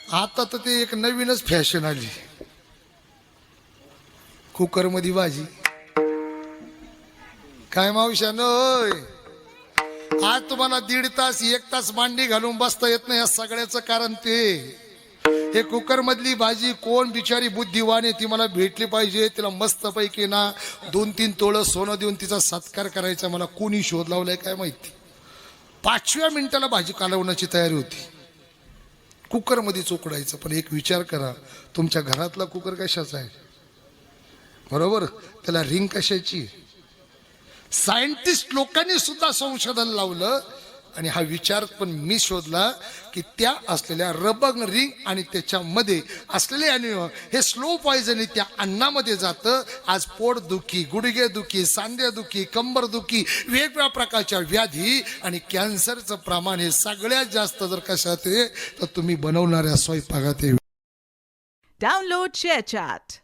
आता तर ते एक नवीनच फॅशन आली, कुकर मध्ये भाजी. काय मावशान, आज तुम्हाला 1.5 तास 1 तास मांडी घालून बसता येत नाही, या सगळ्याचं कारण ते हे कुकर मधली भाजी. कोण बिचारी बुद्धिवान आहे ती मला भेटली पाहिजे, तिला मस्त पैकी ना 2-3 तोळं सोनं देऊन तिचा सत्कार करायचा. मला कोणी शोध लावलाय काय माहिती. 5व्या मिनिटाला भाजी कालवण्याची तयारी होती, कुकर मध्ये उकडायचं. पण एक विचार करा, तुमच्या घरातला कुकर कशाचा आहे? बरोबर, त्याला रिंग कशाची? सायंटिस्ट लोकांनी सुद्धा संशोधन लावलं आणि हा विचार पण मी शोधला की त्या असलेल्या रबर रिंग आणि त्याच्यामध्ये असलेले अणु हे स्लो पॉइझन त्या अन्नामध्ये जातं. आज पोटदुखी, गुडघेदुखी, सांधेदुखी, कंबरदुखी, वेगवेगळ्या प्रकारच्या व्याधी आणि कॅन्सरचं प्रमाण हे सगळ्यात जास्त जर कशात आहे तर तुम्ही बनवणाऱ्या स्वयंपाकात आहे. Download ShareChat.